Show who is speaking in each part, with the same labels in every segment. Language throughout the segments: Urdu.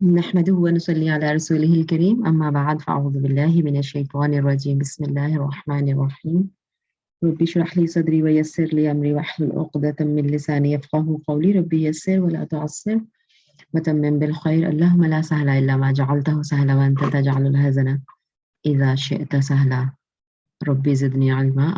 Speaker 1: نحمده ونصلي على رسوله الكريم أما بعد فأعوذ بالله من الشيطان الرجيم بسم الله الرحمن الرحيم رب اشرح لي صدري ويسر لي أمري واحلل عقدة من لساني يفقهوا قولي ربي يسر ولا تعسر وتمم بالخير اللهم لا سهل إلا ما جعلته سهلا وأنت تجعل الحزن إذا شئت سهلا ربي زدني علما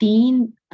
Speaker 1: 3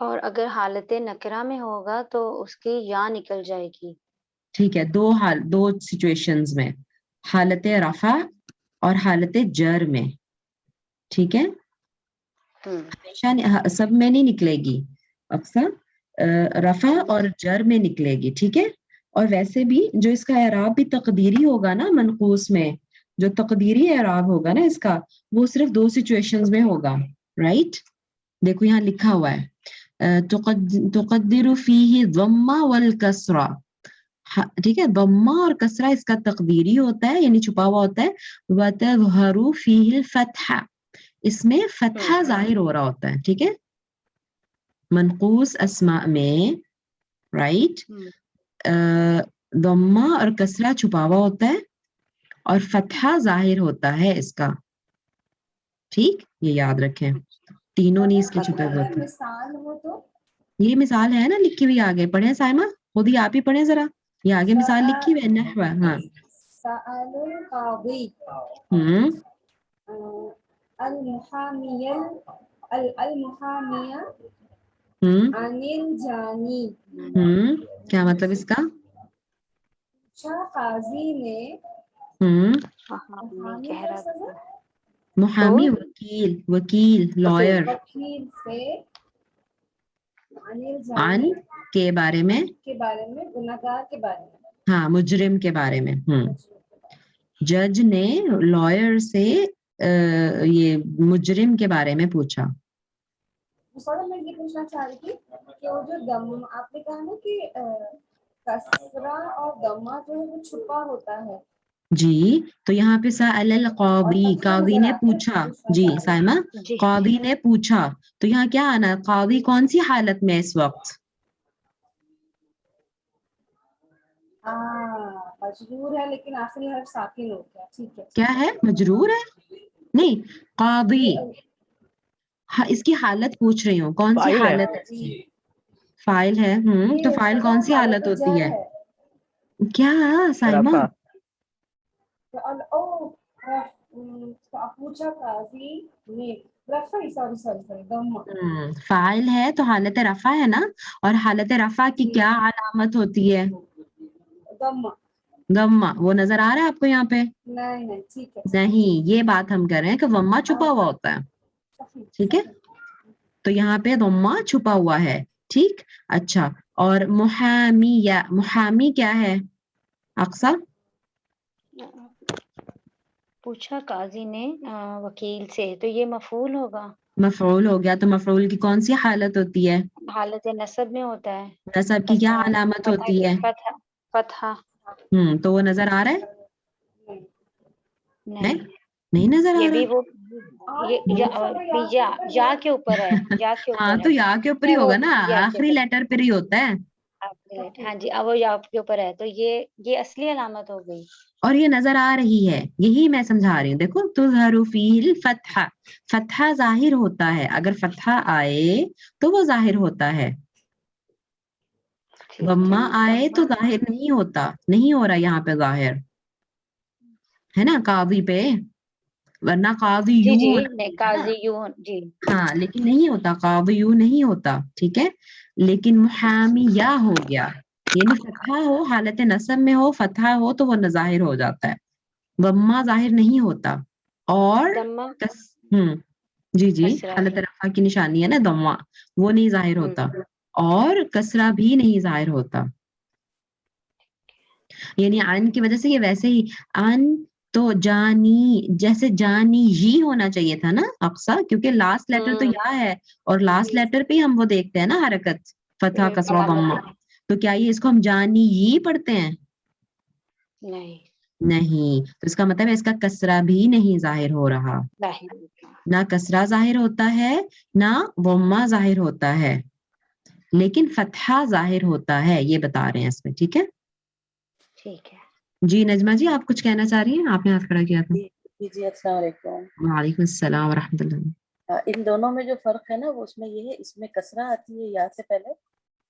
Speaker 2: اور اگر حالت نکرہ میں ہوگا تو اس کی یا نکل جائے گی.
Speaker 1: ٹھیک ہے، دو سچویشنز میں، حالت رفع اور حالت جر میں. ٹھیک ہے، ہمیشہ سب میں نہیں نکلے گی، اکثر رفع اور جر میں نکلے گی. ٹھیک ہے، اور ویسے بھی جو اس کا اعراب بھی تقدیری ہوگا نا، منقوص میں جو تقدیری اعراب ہوگا نا اس کا، وہ صرف دو سچویشنز میں ہوگا. رائٹ، دیکھو یہاں لکھا ہوا ہے تقدر فیہ ضمہ والکسرہ. ٹھیک ہے، ضمہ اور کسرہ اس کا تقدیری ہوتا ہے، یعنی چھپا ہوا ہوتا ہے. وتظہر فیہ الفتحہ، اس میں فتحہ ظاہر ہو رہا ہوتا ہے. ٹھیک ہے، منقوص اسماء میں رائٹ ضمہ اور کسرہ چھپا ہوا ہوتا ہے اور فتحہ ظاہر ہوتا ہے اس کا. ٹھیک، یہ یاد رکھیں، تینوں نہیں اس کے چھپے ہوئے ہوتے.
Speaker 3: مثال ہو تو
Speaker 1: یہ مثال ہے نا لکھی ہوئی، آگے پڑھیں سائمہ، خود ہی آپ ہی پڑھیں ذرا، یہ آگے مثال لکھی ہوئی ہے نحو. ہاں
Speaker 3: سأل القاضی المحامیہ المحامیہ عن الجانی.
Speaker 1: کیا مطلب اس کا؟
Speaker 3: قاضی نے
Speaker 2: محامی کہہ رہا تھا
Speaker 1: محامی وکیل لائر
Speaker 3: وکیل سے عن
Speaker 1: عن
Speaker 3: الجانی
Speaker 1: کے بارے میں،
Speaker 3: گناہگار کے بارے میں،
Speaker 1: ہاں مجرم کے بارے میں. جج نے لائر سے یہ مجرم کے بارے میں پوچھا.
Speaker 3: میں یہ پوچھنا چاہ رہی تھی کہ وہ جو دم آپ نے کہا نا کہ کسرہ اور دمہ جو ہے وہ چھپا ہوتا ہے.
Speaker 1: جی، تو یہاں پہ سأل القاضی، قاضی نے پوچھا. جی سائمہ،
Speaker 2: جی
Speaker 1: قاضی نے پوچھا، تو یہاں کیا آنا ہے؟ قاضی کون سی حالت میں اس وقت؟
Speaker 3: مجرور ہے لیکن آخری حرف ساکن ہو گیا. ٹھیک ہے،
Speaker 1: کیا ہے؟ مجرور ہے؟ نہیں، قاضی. اس کی حالت پوچھ رہی ہوں، کون سی
Speaker 4: فاعل ہے.
Speaker 1: حالت ہے؟ فاعل ہے. تو فاعل کون سی حالت ہوتی ہے؟ کیا سائمہ؟
Speaker 4: رفع.
Speaker 3: پوچھا قاضی نے سوری دم.
Speaker 1: فاعل ہے تو حالت رفع ہے نا، اور حالت رفع کی کیا علامت ہوتی ہے؟
Speaker 3: دم.
Speaker 1: ضمہ. وہ نظر آ رہا ہے آپ کو یہاں پہ؟
Speaker 3: نہیں، ٹھیک ہے.
Speaker 1: نہیں، یہ بات ہم کر رہے ہیں کہ ضمہ چھپا ہوا ہوتا ہے. ٹھیک ہے، تو یہاں پہ ضمہ چھپا ہوا ہے. ٹھیک، اچھا. اور محامی کیا ہے اقصی؟
Speaker 2: پوچھا قاضی نے وکیل سے، تو یہ مفعول ہوگا.
Speaker 1: مفعول ہو گیا، تو مفعول کی کون سی حالت ہوتی ہے؟
Speaker 2: حالت نصب میں ہوتا ہے.
Speaker 1: نصب کی کیا علامت ہوتی ہے؟
Speaker 2: فتحہ.
Speaker 1: تو وہ نظر آ رہا ہے؟
Speaker 2: نہیں،
Speaker 1: نہیں نظر آ
Speaker 2: یہ بھی
Speaker 1: رہا.
Speaker 2: وہ یا کے اوپر ہے، یا کے
Speaker 1: ہاں
Speaker 2: اوپر
Speaker 1: تو
Speaker 2: ہے.
Speaker 1: یا کے اوپر ہی
Speaker 2: وہ
Speaker 1: ہوگا نا،
Speaker 2: یا کے
Speaker 1: آخری
Speaker 2: اوپر.
Speaker 1: لیٹر پہ ہی ہوتا ہے.
Speaker 2: ہاں جی، اب وہ یا کے اوپر ہے، تو یہ اصلی علامت ہو گئی.
Speaker 1: اور یہ نظر آ رہی ہے، یہی میں سمجھا رہی ہوں. دیکھو تظہر فیہ الفتحہ، فتحہ ظاہر ہوتا ہے، اگر فتحہ آئے تو وہ ظاہر ہوتا ہے. ضمہ آئے تو ظاہر نہیں ہوتا، نہیں ہو رہا یہاں پہ ظاہر ہے نا قاضی پہ، ورنہ قاضی
Speaker 2: جی
Speaker 1: یوں
Speaker 2: جی
Speaker 1: ہونا چاہیے تھا نا.
Speaker 2: قاضی یوں. جی
Speaker 1: ہاں لیکن نہیں ہوتا، قاضی یوں نہیں ہوتا. ٹھیک ہے، لیکن محامی یا ہو گیا، یعنی فتحہ ہو، حالت نصب میں ہو، فتحہ ہو تو وہ ظاہر ہو جاتا ہے. ضمہ ظاہر نہیں ہوتا. اور
Speaker 2: دمہ
Speaker 1: جی
Speaker 2: کسرہ
Speaker 1: حالت
Speaker 2: بھی.
Speaker 1: رفع کی نشانی ہے نا ضمہ، وہ نہیں ظاہر ہوتا. اور کسرہ بھی نہیں ظاہر ہوتا. یعنی عن کی وجہ سے یہ ویسے ہی عن تو جانی، جیسے جانی ہی ہونا چاہیے تھا نا اقصی، کیونکہ لاسٹ لیٹر تو یا ہے، اور لاسٹ لیٹر پہ ہم وہ دیکھتے ہیں نا حرکت، فتح کسرہ ضمہ. تو کیا یہ اس کو ہم جانی ہی پڑھتے ہیں؟ نہیں، تو اس کا مطلب ہے اس کا کسرہ بھی نہیں ظاہر ہو رہا. نہ کسرہ ظاہر ہوتا ہے، نہ ضمہ ظاہر ہوتا ہے، لیکن فتحہ ظاہر ہوتا ہے، یہ بتا رہے ہیں اس میں. ٹھیک ہے،
Speaker 2: ٹھیک ہے.
Speaker 1: جی نجمہ جی آپ کچھ کہنا چاہ رہی ہیں؟ آپ نے ہاتھ کھڑا کیا تھا.
Speaker 4: جی السلام علیکم.
Speaker 1: وعلیکم السلام ورحمۃ اللہ.
Speaker 4: ان دونوں میں جو فرق ہے نا وہ اس میں یہ ہے، اس میں کسرہ آتی ہے یا سے پہلے،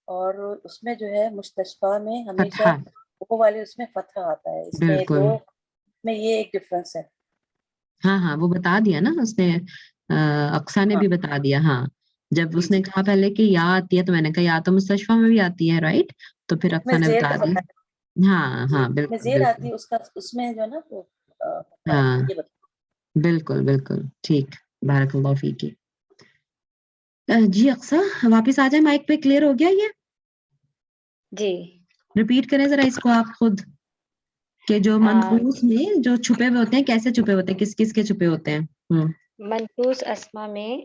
Speaker 4: اور اس میں جو ہے مستشفیٰ میں ہمیشہ
Speaker 1: فتحہ،
Speaker 4: وہ والے اس میں فتح آتا ہے. اس میں
Speaker 1: بالکل.
Speaker 4: دو میں یہ ایک ڈفرنس ہے.
Speaker 1: ہاں وہ بتا دیا نا اس نے، اقصی نے
Speaker 4: ہاں
Speaker 1: بھی بتا دیا. ہاں جب اس نے کہا پہلے کہ یا آتی ہے تو میں نے کہا یا تو مستشفیٰ میں بھی آتی ہے، رائٹ؟ تو پھر
Speaker 4: میں
Speaker 1: اقصا نے
Speaker 4: زیر
Speaker 1: بتا
Speaker 4: کا
Speaker 1: دی.
Speaker 4: بتایا
Speaker 1: ہاں
Speaker 4: جی،
Speaker 1: ہاں
Speaker 4: میں
Speaker 1: بالکل
Speaker 4: زیر
Speaker 1: بالکل.
Speaker 4: آتی اس کا اس میں جو ہے نا وہ
Speaker 1: ہاں
Speaker 4: یہ
Speaker 1: بالکل بالکل ٹھیک. بارک اللہ فیکی. جی اقصا واپس آ جائیں مائک پہ. کلیئر ہو گیا یہ؟
Speaker 2: جی
Speaker 1: ریپیٹ کریں ذرا اس کو آپ خود کہ جو منقوص میں جو چھپے ہوئے ہوتے ہیں کیسے چھپے ہوتے ہیں، کس کس کے چھپے ہوتے ہیں؟
Speaker 2: منقوص اسما میں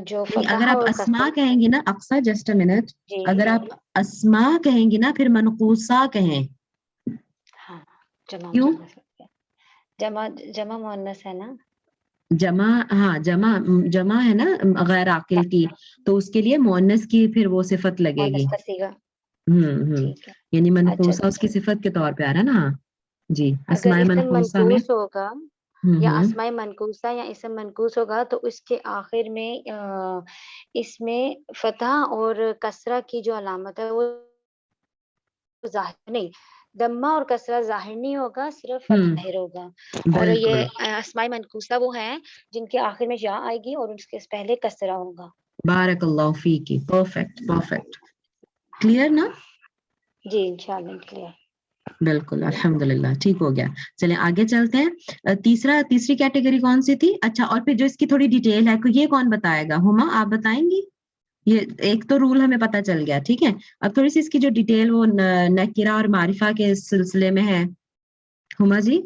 Speaker 2: جو
Speaker 1: نہیں، اگر
Speaker 2: فتح
Speaker 1: آپ
Speaker 2: اور
Speaker 1: اسما
Speaker 2: کسر.
Speaker 1: کہیں گی نا اقصا، جسٹ اے منٹ،
Speaker 2: جی
Speaker 1: اگر آپ اسما کہیں گی نا پھر منقوصہ کہیں.
Speaker 2: ہاں جمع
Speaker 1: کیوں؟
Speaker 2: مؤنث ہے. جمع جمع مؤنث ہے نا.
Speaker 1: جمع، ہاں جمع ہے نا غیر عاقل کی، تو اس کے لیے مؤنث کی پھر وہ صفت لگے گی.
Speaker 2: مؤنث کا صیغہ. ٹھیک ہے.
Speaker 1: یعنی
Speaker 2: اچھا
Speaker 1: منقوصہ اس کی صفت کے طور پہ آ رہا ہے نا. ہاں جی.
Speaker 2: اگر
Speaker 1: اسماء
Speaker 2: اسم
Speaker 1: منقوصہ میں
Speaker 2: منقوص ہوگا یا
Speaker 1: ہوں
Speaker 2: اسماء منقوصہ یا اسم منقوص ہوگا تو اس کے آخر میں اس میں فتح اور کسرہ کی جو علامت ہے وہ ظاہر نہیں، دمہ اور کسرہ ظاہر نہیں ہوگا، صرف فتح
Speaker 1: ہوں
Speaker 2: ظاہر ہوگا. اور
Speaker 1: بالکل.
Speaker 2: یہ اسماء منقوصہ وہ ہیں جن کے آخر میں یا آئے گی اور اس کے پہلے کسرہ ہوگا.
Speaker 1: بارک اللہ فیکی. Perfect perfect. کلیئر نا؟
Speaker 2: جی انشاءاللہ کلیئر.
Speaker 1: بالکل الحمد للہ ٹھیک ہو گیا. چلیں آگے چلتے ہیں. تیسری کیٹیگری کون سی تھی؟ اچھا، اور پھر جو اس کی تھوڑی ڈیٹیل ہے یہ کون بتائے گا؟ ہما آپ بتائیں گی؟ یہ ایک تو رول ہمیں پتہ چل گیا، ٹھیک ہے. اب تھوڑی سی اس کی جو ڈیٹیل وہ نکرہ اور معرفہ کے سلسلے میں ہے. ہما جی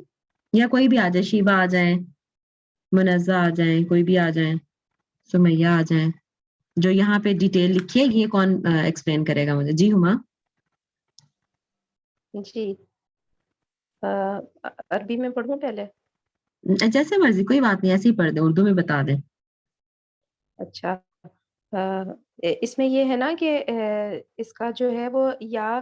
Speaker 1: یا کوئی بھی آ جائے، شیبہ آ جائیں، منزہ آ جائیں، کوئی بھی آ جائیں، سمیہ آ جائیں. جو یہاں پہ ڈیٹیل لکھی ہے یہ کون ایکسپلین کرے گا مجھے؟ جی ہما.
Speaker 5: جی عربی میں پڑھوں پہلے؟
Speaker 1: جیسے مرضی، کوئی بات نہیں، ایسے ہی پڑھ دیں، اردو میں بتا دیں.
Speaker 5: اچھا اس میں یہ ہے نا کہ اس کا جو ہے وہ یا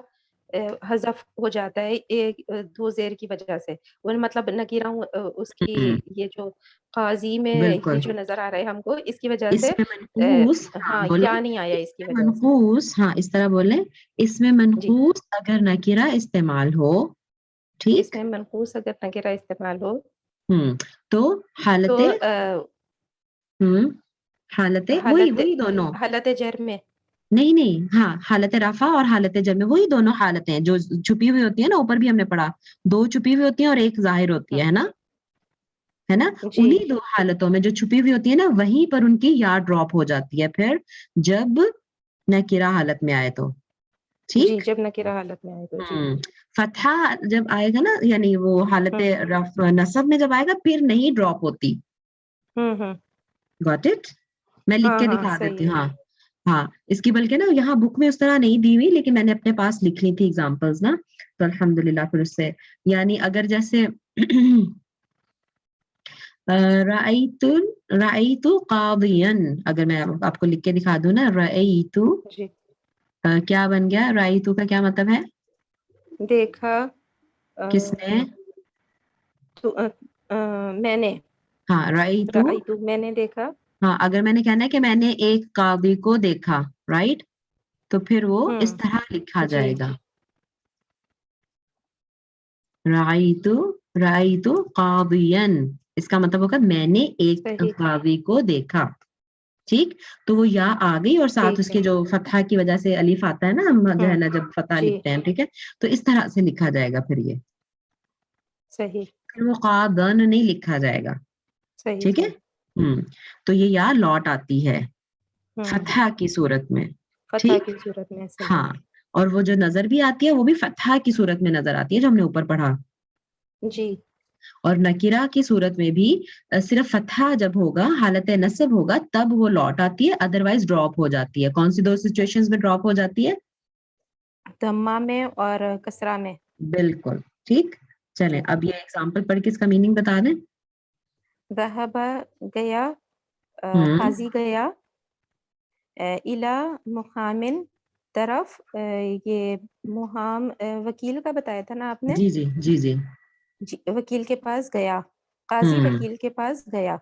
Speaker 5: حذف ہو جاتا ہے ایک دو زیر کی وجہ سے. وہ مطلب نکیرہ اس کی یہ جو قاضی میں یہ
Speaker 1: بالکل.
Speaker 5: جو نظر آ رہا ہے ہم کو، اس کی وجہ
Speaker 1: اس
Speaker 5: سے
Speaker 1: میں منقوص،
Speaker 5: ہاں
Speaker 1: بولیں
Speaker 5: یا نہیں آیا اس کی
Speaker 1: میں
Speaker 5: وجہ سے.
Speaker 1: منقوص، ہاں اس طرح بولیں. اس میں
Speaker 5: جی
Speaker 1: منقوص اگر نکرہ استعمال ہو،
Speaker 5: اس
Speaker 1: ٹھیک،
Speaker 5: میں منقوص اگر نکرہ استعمال ہو
Speaker 1: تو
Speaker 5: تو
Speaker 1: حالتیں حالتیں وہی دونوں.
Speaker 5: حالت جر میں
Speaker 1: نہیں نہیں، ہاں حالت رفع اور حالت جر میں وہی دونوں حالتیں ہیں جو چھپی ہوئی ہوتی ہیں نا. اوپر بھی ہم نے پڑھا، دو چھپی ہوئی ہوتی ہیں اور ایک ظاہر ہوتی ہے نا، ہے نا.
Speaker 5: جی
Speaker 1: انہی دو حالتوں میں جو چھپی ہوئی ہوتی ہے نا وہیں پر ان کی یا ڈراپ ہو جاتی ہے پھر جب نکرہ حالت میں آئے تو.
Speaker 5: جی
Speaker 1: ٹھیک.
Speaker 5: جب نکرہ حالت میں آئے تو جی.
Speaker 1: فتحہ جب آئے گا نا، یعنی وہ حالت رفع نصب میں جب آئے گا پھر نہیں ڈراپ ہوتی. Got it? میں لکھ
Speaker 5: ہاں
Speaker 1: کے
Speaker 5: ہاں
Speaker 1: دکھا
Speaker 5: صحیح
Speaker 1: دیتی ہوں.
Speaker 5: ہے.
Speaker 1: ہاں ہاں، اس کی بلکہ نا یہاں بک میں اس طرح نہیں دی ہوئی، لیکن میں نے اپنے پاس لکھ لی تھی ایگزامپلز نا، تو الحمدللہ پھر اس سے یعنی اگر جیسے رأیت قاضیا، اگر میں آپ کو لکھ کے دکھا دوں نا، رأیت
Speaker 5: جی
Speaker 1: کیا بن گیا؟ رأیت کا کیا مطلب ہے؟
Speaker 5: دیکھا
Speaker 1: کس نے؟
Speaker 5: تو میں نے.
Speaker 1: ہاں رأیت.
Speaker 5: رأیتو میں نے دیکھا.
Speaker 1: ہاں اگر میں نے کہنا ہے کہ میں نے ایک قاضی کو دیکھا، رائٹ، تو پھر وہ اس طرح لکھا
Speaker 5: جی
Speaker 1: جائے گا. رأیت قاضیا، اس کا مطلب ہوگا میں نے ایک
Speaker 5: صحیح
Speaker 1: قاضی کو دیکھا. ٹھیک. تو وہ یا آ گئی اور ساتھ اس
Speaker 5: ٹھیک ہے.
Speaker 1: کے جو فتحہ کی وجہ سے الف آتا ہے نا، ہم جو ہے نا جب فتح
Speaker 5: جی
Speaker 1: لکھتے ہیں، ٹھیک ہے، تو اس طرح سے لکھا جائے گا. پھر یہ
Speaker 5: صحیح
Speaker 1: پھر وہ قاضن نہیں لکھا جائے گا.
Speaker 5: صحیح
Speaker 1: ٹھیک ہے.
Speaker 5: صحیح.
Speaker 1: تو یہ یا لوٹ آتی ہے
Speaker 5: ہوں
Speaker 1: فتحہ کی صورت میں.
Speaker 5: فتح
Speaker 1: ٹھیک.
Speaker 5: کی صورت میں. صحیح.
Speaker 1: ہاں، اور وہ جو نظر بھی آتی ہے وہ بھی فتحہ کی صورت میں نظر آتی ہے جو ہم نے اوپر پڑھا.
Speaker 5: جی
Speaker 1: اور نکرہ کی صورت میں بھی صرف فتحہ جب ہوگا، حالت نصب ہوگا، تب وہ لوٹ آتی ہے، ادروائز ڈراپ ہو جاتی ہے. کون سی دو سچویشنز میں ڈراپ ہو جاتی ہے؟
Speaker 5: دمہ میں اور کسرہ میں.
Speaker 1: بالکل ٹھیک. چلیں
Speaker 5: جی.
Speaker 1: اب یہ ایگزامپل پڑھ کے اس کا میننگ بتا دیں.
Speaker 5: ذہب گیا،
Speaker 1: ہوں
Speaker 5: قاضی گیا، الا محامن طرف، یہ محام وکیل کا بتایا تھا نا آپ نے.
Speaker 1: جی جی جی جی.
Speaker 5: جی وکیل کے پاس گیا، قاضی
Speaker 1: ہوں
Speaker 5: وکیل کے پاس گیا.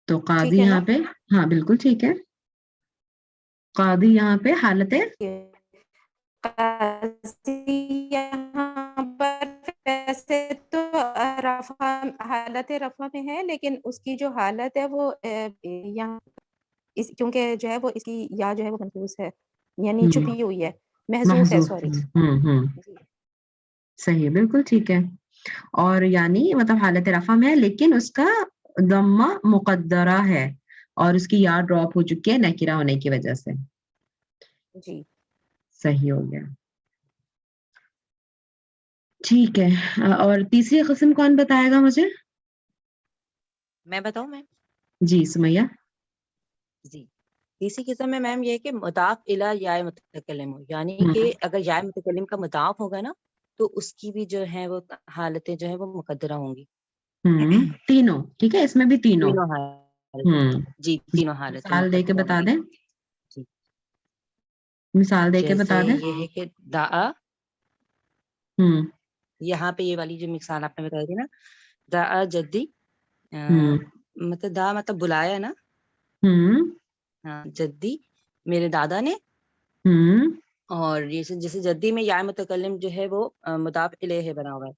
Speaker 1: تو قاضی
Speaker 5: ٹھیک ہے نا.
Speaker 1: یہاں پہ، ہاں بالکل ٹھیک ہے. قاضی یہاں پہ حالت
Speaker 5: قاضی یہاں پر ویسے تو رفع، حالت رفع میں ہے، لیکن اس کی جو حالت ہے وہ یہاں اس کیونکہ جو ہے وہ اس کی یا جو ہے وہ منقوص ہے، یعنی
Speaker 1: ہوں،
Speaker 5: چھپی ہوئی ہے، محذوف ہے،
Speaker 1: محذوف
Speaker 5: سوری
Speaker 1: ہوں
Speaker 5: جی
Speaker 1: صحیح بالکل ٹھیک ہے. اور یعنی مطلب حالت رفع میں ہے لیکن اس کا ضمہ مقدرہ ہے اور اس کی یا ڈراپ ہو چکی ہے نکرہ ہونے کی وجہ سے.
Speaker 5: جی.
Speaker 1: صحیح ہو گیا. ٹھیک ہے اور تیسری قسم کون بتائے گا مجھے؟
Speaker 6: میں بتاؤں میم؟
Speaker 1: جی سمیہ.
Speaker 6: جی تیسری قسم میں میم یہ ہے کہ مضاف الی یا متکلم ہو، یعنی
Speaker 1: ہوں،
Speaker 6: کہ اگر یا متکلم کا مضاف ہوگا نا تو اس کی بھی جو ہے وہ حالتیں جو ہے وہ مقدرہ ہوں گی.
Speaker 1: تینوں ٹھیک ہے، اس میں بھی تینوں.
Speaker 6: تینوں حالتیں،
Speaker 1: ہوں،
Speaker 6: جی تینوں حالتیں
Speaker 1: مثال دے کے
Speaker 6: مقدرہ
Speaker 1: بتا
Speaker 6: ہوں گی.
Speaker 1: دیں،
Speaker 6: جی
Speaker 1: مثال دے کے
Speaker 6: جیسے
Speaker 1: بتا دیں.
Speaker 6: یہ ہے کہ دعا،
Speaker 1: ہوں
Speaker 6: یہاں پہ یہ والی جو مثال آپ نے بتائی تھی نا، دعا جدی،
Speaker 1: ہوں
Speaker 6: مطلب دا مطلب بلایا نا،
Speaker 1: ہوں
Speaker 6: ہاں جدی میرے دادا نے.
Speaker 1: ہوں
Speaker 6: اور یہ جیسے جدی میں یا متکلم جو ہے وہ مضاف الیہ بنا ہوا ہے،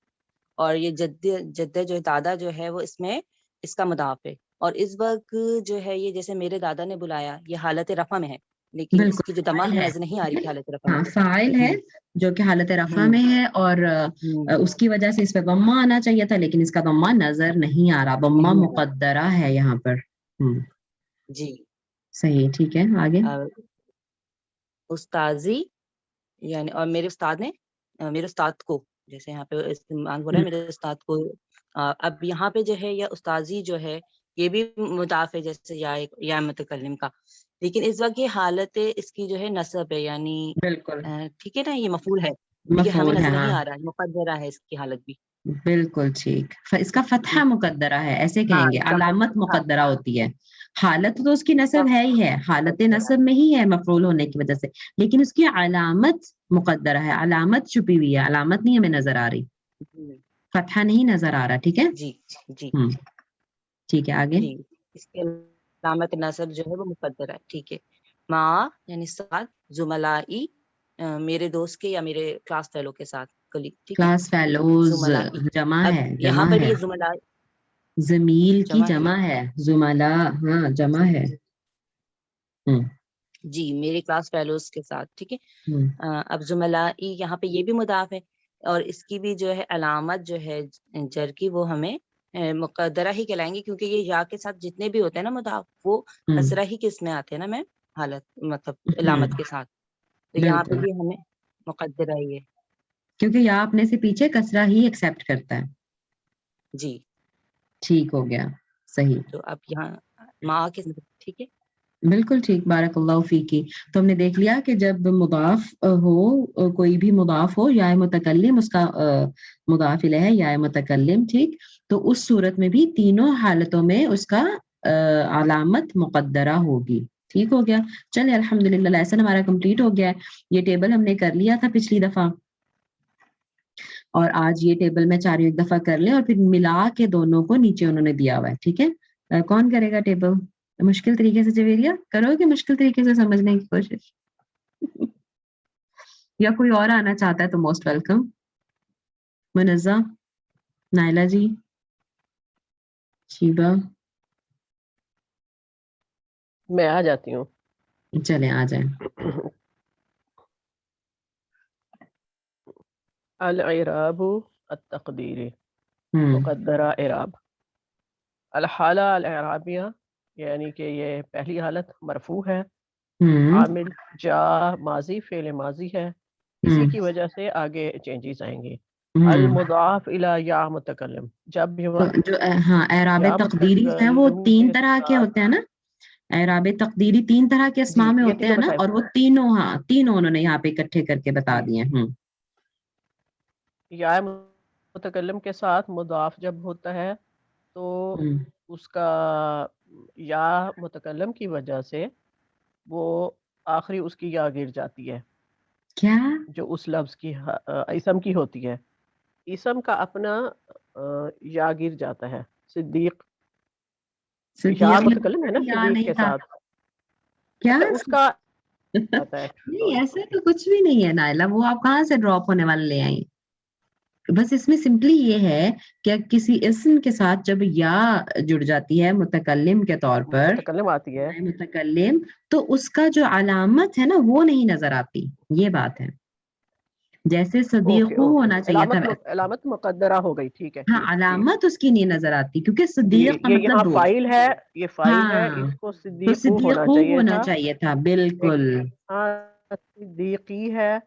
Speaker 6: اور یہ جدہ جو ہے دادا جو ہے وہ اس میں اس کا مضاف ہے. اور اس وقت جو ہے یہ جیسے میرے دادا نے بلایا یہ حالت رفع میں ہے، لیکن اس کی
Speaker 1: بالکل
Speaker 6: جو دمہ
Speaker 1: فاعل
Speaker 6: ہے
Speaker 1: ہے،
Speaker 6: نظر نہیں آ رہی
Speaker 1: ٹھیک
Speaker 6: تھی
Speaker 1: ہے؟
Speaker 6: حالت رفع میں.
Speaker 1: ہاں فاعل ہے جو کہ حالت رفع
Speaker 6: ہوں
Speaker 1: میں ہے اور
Speaker 6: ہوں
Speaker 1: اس کی وجہ سے اس پہ ضمہ آنا چاہیے تھا لیکن اس کا ضمہ نظر نہیں آ رہا، ضمہ
Speaker 6: نہیں آ رہا.
Speaker 1: مقدرہ ہے یہاں پر.
Speaker 6: جی
Speaker 1: صحیح ٹھیک ہے آگے.
Speaker 6: استاذی، یعنی اور میرے استاد نے میرے استاد کو، جیسے یہاں پہ استعمال ہو رہا ہے میرے استاد کو. اب یہاں پہ جو ہے یا استاذی جو ہے یہ بھی مضاف ہے جیسے یا متکلم کا، لیکن اس وقت یہ حالت اس کی جو ہے نصب ہے، یعنی
Speaker 1: بالکل
Speaker 6: ٹھیک ہے نا، یہ مفعول ہے لیکن ہمیں
Speaker 1: مفعول ہے،
Speaker 6: نظر نہیں
Speaker 1: ہاں
Speaker 6: آ رہا ہے، مقدرہ ہے اس کی حالت بھی.
Speaker 1: بالکل ٹھیک. اس کا فتحہ مقدرہ ہے ایسے
Speaker 6: ہاں
Speaker 1: کہیں گے،
Speaker 6: اس کا
Speaker 1: علامت
Speaker 6: فتحہ
Speaker 1: مقدرہ ہوتی ہے. حالت تو اس کی نصب ہے ہی ہے، حالت
Speaker 6: مقدرہ.
Speaker 1: نصب میں ہی ہے مفعول ہونے کی وجہ سے، لیکن اس کی علامت مقدرہ ہے، علامت چھپی ہوئی ہے، علامت نہیں ہمیں نظر آ رہی،
Speaker 6: جی
Speaker 1: فتحہ نہیں نظر آ رہا. ٹھیک ہے
Speaker 6: جی جی
Speaker 1: ٹھیک ہے آگے.
Speaker 6: جی اس کے علامت نصب جو ہے وہ مقدر ہے. ٹھیک ہے. مع یعنی ساتھ، زملائی میرے دوست کے یا میرے کلاس فیلو کے ساتھ، کلی. ٹھیک ہے.
Speaker 1: کلاس فیلوز
Speaker 6: زملائی،
Speaker 1: جمع
Speaker 6: اب
Speaker 1: ہے،
Speaker 6: یہاں
Speaker 1: جمع
Speaker 6: پر
Speaker 1: ہے،
Speaker 6: یہ زملائی
Speaker 1: زمیل کی
Speaker 6: جمع ہے.
Speaker 1: جمع ہے، زملا ہاں جمع ہے.
Speaker 6: جی میرے کلاس فیلوز کے ساتھ. ٹھیک ہے.
Speaker 1: ہوں
Speaker 6: اب زملائی یہاں پہ یہ بھی مضاف ہے اور اس کی بھی جو ہے علامت جو ہے جر کی وہ ہمیں مقدرہ ہی کہلائیں گے، کیونکہ یہ یا کے ساتھ جتنے بھی ہوتے ہیں نا مضاف وہ
Speaker 1: ہوں
Speaker 6: کسرہ ہی کس میں آتے ہیں نا میں حالت مطلب
Speaker 1: ہوں
Speaker 6: علامت کے ساتھ، تو یہاں پہ
Speaker 1: بالکل،
Speaker 6: بھی ہمیں مقدرہ ہی ہے.
Speaker 1: کیونکہ یا اپنے سے پیچھے کسرہ ہی ایکسپٹ کرتا ہے.
Speaker 6: جی
Speaker 1: ٹھیک ہو گیا صحیح.
Speaker 6: تو اب یہاں ماں کے، ٹھیک ہے.
Speaker 1: بالکل ٹھیک، بارک اللہ فیکی. تو ہم نے دیکھ لیا کہ جب مضاف ہو، کوئی بھی مضاف ہو یا متکلم اس کا مضاف الیہ یا متکلم، ٹھیک، تو اس صورت میں بھی تینوں حالتوں میں اس کا علامت مقدرہ ہوگی. ٹھیک ہو گیا. چلے الحمدللہ لیسن ہمارا کمپلیٹ ہو گیا ہے. یہ ٹیبل ہم نے کر لیا تھا پچھلی دفعہ اور آج یہ ٹیبل میں چاروں ایک دفعہ کر لیں اور پھر ملا کے دونوں کو نیچے انہوں نے دیا ہوا ہے. ٹھیک ہے. کون کرے گا ٹیبل مشکل طریقے سے؟ جویریہ کرو گے مشکل طریقے سے سمجھنے کی کوشش یا کوئی اور آنا چاہتا ہے تو موسٹ ویلکم. منزہ، نائلہ جی، شیبہ،
Speaker 7: میں آ جاتی ہوں.
Speaker 1: چلیں آ جائیں.
Speaker 7: الاعراب التقدیری،
Speaker 1: ہوں
Speaker 7: مقدرہ اعراب. الحالہ الاعرابیہ یعنی کہ یہ پہلی حالت مرفوع ہے،
Speaker 1: ہوں
Speaker 7: عامل جا ماضی فعل ماضی ہے، اسی کی وجہ سے آگے چینجز آئیں گے.
Speaker 1: ہوں
Speaker 7: المضاف الی یا متکلم، جب
Speaker 1: تو جو ہاں اعراب
Speaker 7: یا
Speaker 1: تقدیری ہیں وہ
Speaker 7: متکلم
Speaker 1: 3
Speaker 7: کے
Speaker 1: طرح کے
Speaker 7: ساتھ،
Speaker 1: ہوتے ہیں نا. اعراب تقدیری 3 طرح کے
Speaker 7: جی
Speaker 1: اسماء میں
Speaker 7: یہ
Speaker 1: ہوتے
Speaker 7: تینوں
Speaker 1: ہیں نا،
Speaker 7: بتائے
Speaker 1: اور وہ تینوں تینوں انہوں نے یہاں پہ اکٹھے کر کے بتا
Speaker 7: جی
Speaker 1: دیے.
Speaker 7: یا متکلم کے ساتھ مضاف جب ہوتا ہے تو
Speaker 1: ہوں
Speaker 7: اس کا یا متکلم کی وجہ سے وہ آخری اس کی یا گر جاتی ہے،
Speaker 1: کیا
Speaker 7: جو اس لفظ کی اسم کی ہوتی ہے. اسم کا اپنا یا گر جاتا ہے. صدیق یا
Speaker 1: صدیق
Speaker 7: متکلم ہے نا،
Speaker 1: یا
Speaker 7: صدیق
Speaker 1: نہیں
Speaker 7: کے
Speaker 1: تھا
Speaker 7: ساتھ،
Speaker 1: کیا؟
Speaker 7: اچھا اس کا آتا ہے.
Speaker 1: نہیں ایسے تو کچھ بھی نہیں ہے نائلہ، وہ آپ کہاں سے ڈراپ ہونے والے لے آئیں؟ بس اس میں سمپلی یہ ہے کہ کسی اسم کے ساتھ جب یا جڑ جاتی ہے متکلم کے طور پر،
Speaker 7: متکلم آتی ہے،
Speaker 1: متکلم، تو اس کا جو علامت ہے نا وہ نہیں نظر آتی، یہ بات ہے. جیسے
Speaker 7: اوکے
Speaker 1: صدیقو
Speaker 7: اوکے،
Speaker 1: ہونا چاہیے تھا،
Speaker 7: علامت مقدرہ ہو گئی، ٹھیک ہے،
Speaker 1: ہاں
Speaker 7: ٹھیک ٹھیک
Speaker 1: علامت اس کی نہیں نظر آتی کیونکہ
Speaker 7: جی.
Speaker 1: صدیق کا
Speaker 7: یہ
Speaker 1: مطلب
Speaker 7: یہاں
Speaker 1: دوست.
Speaker 7: فائل ہے، یہ فائل ہے،
Speaker 1: ہاں
Speaker 7: اس کو
Speaker 1: تو
Speaker 7: صدیقو ہونا
Speaker 1: صدیقو
Speaker 7: چاہیے
Speaker 1: ہونا
Speaker 7: تھا،
Speaker 1: چاہیے تھا،
Speaker 7: ایک
Speaker 1: بالکل.
Speaker 7: ہاں صدیقی ہے،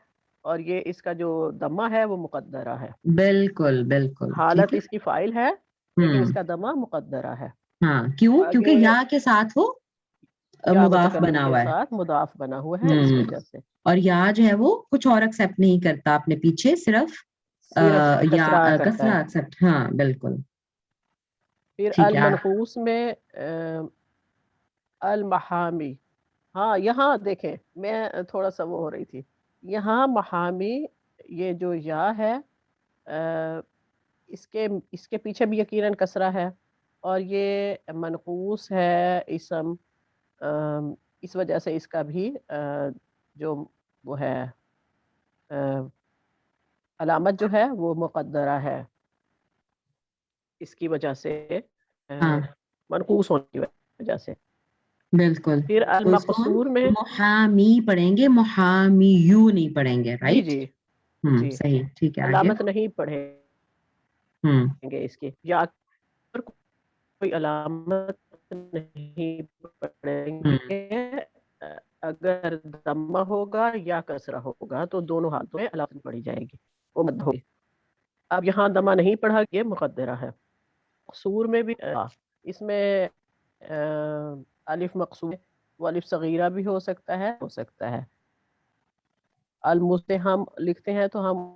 Speaker 7: اور یہ اس کا جو دمہ ہے وہ مقدرہ ہے.
Speaker 1: بالکل بالکل ٹھیک
Speaker 7: حالت
Speaker 1: ہے.
Speaker 7: اس کی فائل ہے لیکن اس
Speaker 1: ہوں
Speaker 7: کا دمہ مقدرہ ہے.
Speaker 1: ہاں کیوں؟ کیونکہ
Speaker 7: آگے
Speaker 1: یا کے ساتھ وہ
Speaker 7: یا
Speaker 1: مضاف
Speaker 7: متکلم
Speaker 1: بنا
Speaker 7: کے
Speaker 1: ہوا ہے.
Speaker 7: ساتھ مضاف بنا ہوا ہے، اس
Speaker 1: ہوں
Speaker 7: وجہ سے
Speaker 1: اور یا جو ہے وہ کچھ اور ایکسپٹ نہیں کرتا اپنے پیچھے، صرف
Speaker 7: صرف
Speaker 1: یا
Speaker 7: کسرہ کرتا
Speaker 1: کسرہ
Speaker 7: ہے.
Speaker 1: ایکسپٹ. ہاں بالکل
Speaker 7: پھر
Speaker 1: ٹھیک ہے.
Speaker 7: المنقوص میں المحامی، ہاں یہاں دیکھیں میں تھوڑا سا وہ ہو رہی تھی، یہاں محامی یہ جو یا ہے اس کے پیچھے بھی یقیناً کسرہ ہے، اور یہ منقوص ہے اسم، اس وجہ سے اس کا بھی جو وہ ہے علامت جو ہے وہ مقدرہ ہے، اس کی وجہ سے
Speaker 1: ہاں
Speaker 7: منقوص ہونے کی وجہ سے.
Speaker 1: بالکل.
Speaker 7: پھر
Speaker 1: تو اس کو ہم
Speaker 7: المقصور میں
Speaker 1: محامی پڑھیں گے، محامی یو نہیں پڑھیں گے،
Speaker 7: جی
Speaker 1: رائٹ؟
Speaker 7: جی جی
Speaker 1: صحیح، ٹھیک ہے آگے.
Speaker 7: علامت نہیں پڑھیں
Speaker 1: ہوں
Speaker 7: گے اس کی، یا پر کوئی علامت نہیں پڑھیں
Speaker 1: ہوں
Speaker 7: گے. اگر ضمہ ہوگا یا کسرہ ہوگا تو دونوں حالتوں میں علامت پڑھی جائے گی، وہ مد ہوگی. اب یہاں ضمہ نہیں پڑھا، یہ مقدرہ ہے. مقصور میں بھی اس میں الف مقصور، وہ الف صغیرہ بھی ہو سکتا ہے. المس ہم لکھتے ہیں تو ہم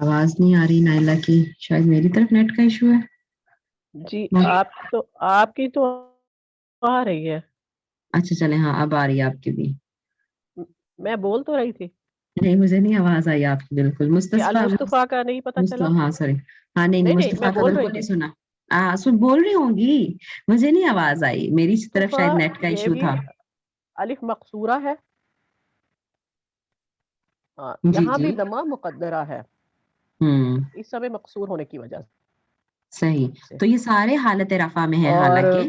Speaker 1: آواز نہیں آ رہی نائلہ کی، شاید میری طرف نیٹ کا ایشو ہے.
Speaker 7: جی آپ کی تو آ رہی ہے.
Speaker 1: اچھا چلیں، ہاں اب آ رہی ہے آپ کی بھی.
Speaker 7: میں بول تو رہی تھی
Speaker 1: نہیں مجھے نہیں آواز آئی آپ کی بالکل.
Speaker 7: کہ
Speaker 1: مصطفیٰ
Speaker 7: المصطفیٰ کا نہیں پتہ چلا.
Speaker 1: ہاں سوری، ہاں نہیں
Speaker 7: نہیں میں
Speaker 1: مصطفیٰ کا
Speaker 7: بول رہی
Speaker 1: بالکل
Speaker 7: تھی
Speaker 1: نہیں سنا. بول رہی ہوں گی، مجھے نہیں آواز آئی، میری طرف
Speaker 7: مصطفیٰ
Speaker 1: شاید نیٹ کا
Speaker 7: یہ
Speaker 1: ایشو
Speaker 7: بھی
Speaker 1: تھا.
Speaker 7: الف مقصورہ ہے،
Speaker 1: جی
Speaker 7: یہاں
Speaker 1: جی.
Speaker 7: بھی ضمہ مقدرہ ہے
Speaker 1: ہوں
Speaker 7: اس سمے مقصور ہونے کی وجہ
Speaker 1: صحیح.
Speaker 7: سے.
Speaker 1: تو یہ سارے حالت رفع میں ہے
Speaker 7: اور
Speaker 1: حالانکہ.